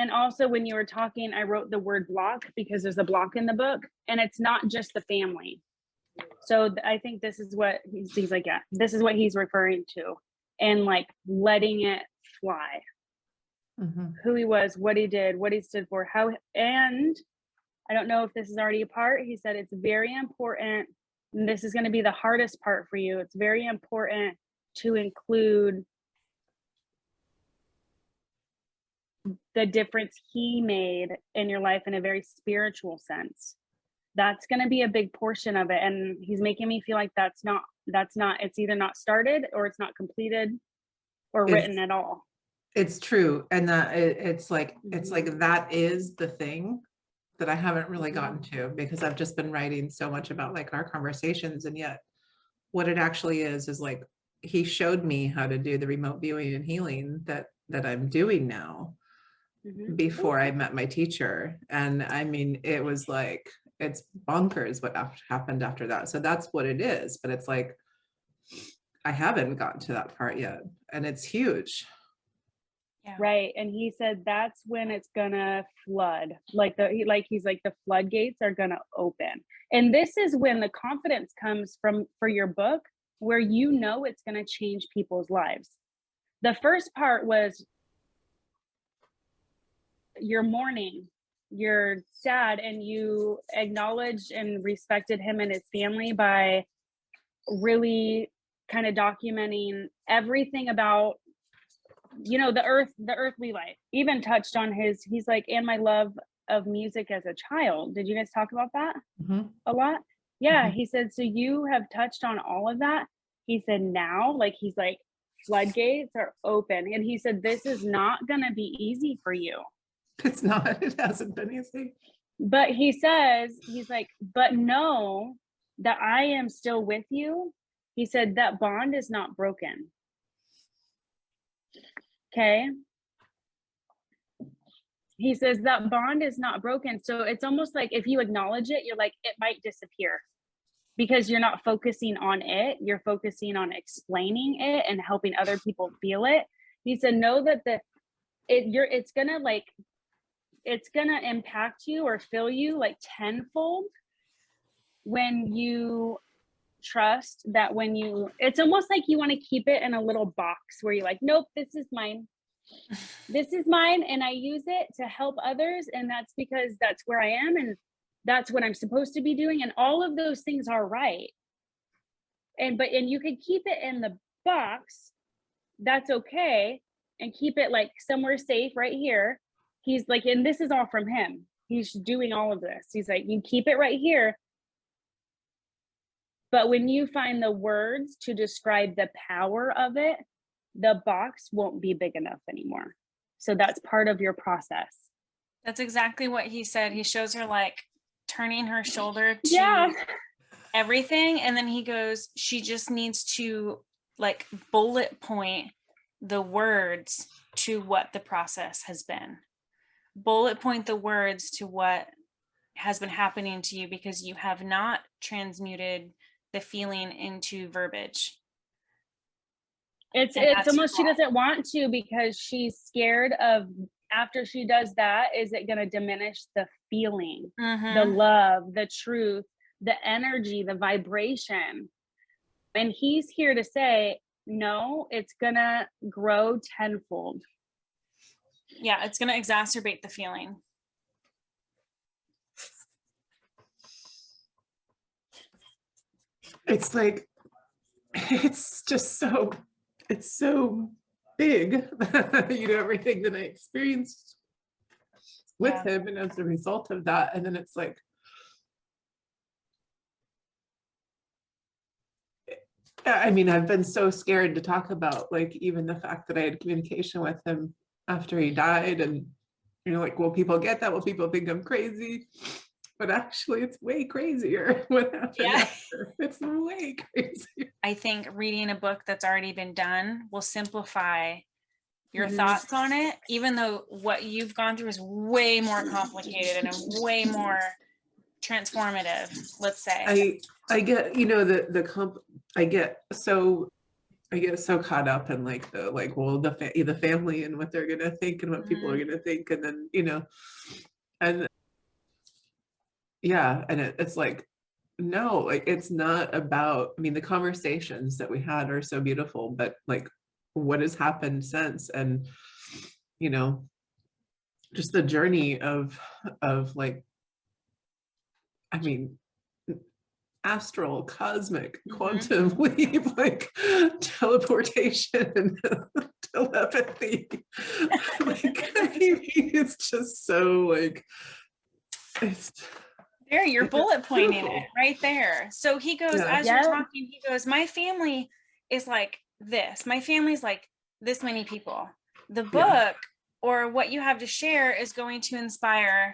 And also when you were talking, I wrote the word block because there's a block in the book, and it's not just the family. So I think this is what he's like, yeah, this is what he's referring to, and like letting it fly. Who he was, what he did, what he stood for, how, and I don't know if this is already a part. He said it's very important, and this is going to be the hardest part for you. It's very important to include the difference he made in your life in a very spiritual sense. That's going to be a big portion of it. And he's making me feel like that's not, it's either not started or it's not completed or written at all. It's true. And that it's like that is the thing that I haven't really gotten to, because I've just been writing so much about like our conversations. And yet what it actually is like, he showed me how to do the remote viewing and healing that I'm doing now before I met my teacher. And I mean, it was like, it's bonkers what happened after that. So that's what it is. But it's like, I haven't gotten to that part yet. And it's huge. Yeah. Right. And he said that's when it's gonna flood. He's like the floodgates are gonna open. And this is when the confidence comes for your book, where you know it's gonna change people's lives. The first part was you're mourning, you're sad, and you acknowledged and respected him and his family by really kind of documenting everything about, you know, the earthly life. Even touched on he's like, and my love of music as a child. Did you guys talk about that a lot? Yeah. He said, so you have touched on all of that. He said, now, like, he's like, floodgates are open. And he said, this is not going to be easy for you. It's not, it hasn't been easy. But he says, he's like, but know that I am still with you. He said, that bond is not broken. Okay. He says that bond is not broken. So it's almost like if you acknowledge it, you're like, it might disappear because you're not focusing on it. You're focusing on explaining it and helping other people feel it. He said, know that it's gonna impact you or fill you like tenfold when you trust that it's almost like you want to keep it in a little box where you're like, nope, this is mine. This is mine, and I use it to help others, and that's because that's where I am, and that's what I'm supposed to be doing, and all of those things are right. And you can keep it in the box, that's okay, and keep it like somewhere safe right here. He's like, and this is all from him. He's doing all of this. He's like, you keep it right here. But when you find the words to describe the power of it, the box won't be big enough anymore. So that's part of your process. That's exactly what he said. He shows her like turning her shoulder to everything. And then he goes, she just needs to like bullet point the words to what the process has been. Bullet point the words to what has been happening to you, because you have not transmuted the feeling into verbiage. It's almost, she doesn't want to, because she's scared of, after she does that, is it going to diminish the feeling, the love, the truth, the energy, the vibration? And he's here to say, no, it's going to grow tenfold. Yeah, it's going to exacerbate the feeling. It's like, it's just so, it's so big, you know, everything that I experienced with him, and as a result of that, and then it's like, I mean, I've been so scared to talk about, like, even the fact that I had communication with him after he died, and you know, like, will people get that? Will people think I'm crazy? But actually, it's way crazier what happened after. It's way crazier. I think reading a book that's already been done will simplify your thoughts on it, even though what you've gone through is way more complicated and way more transformative, let's say. I get, you know, I I get so caught up in like the like, well, the family and what they're gonna think and what people are gonna think, and then and yeah, and it's like, no, like it's not about. I mean, the conversations that we had are so beautiful, but like, what has happened since, and just the journey of like, I mean, astral, cosmic, quantum leap, like teleportation, telepathy. Like, I mean, it's just so like, it's there, you're bullet pointing beautiful. it right there. So he goes, Yeah. as you're talking, he goes, my family is like this. My family's like this many people. The book or what you have to share is going to inspire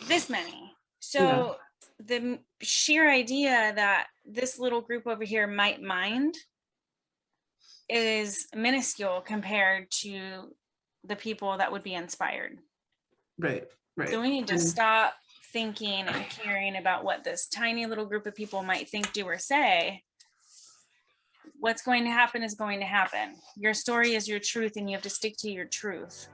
this many. So the sheer idea that this little group over here might mind is minuscule compared to the people that would be inspired. Right. So we need to stop thinking and caring about what this tiny little group of people might think, do, or say. What's going to happen is going to happen. Your story is your truth, and you have to stick to your truth.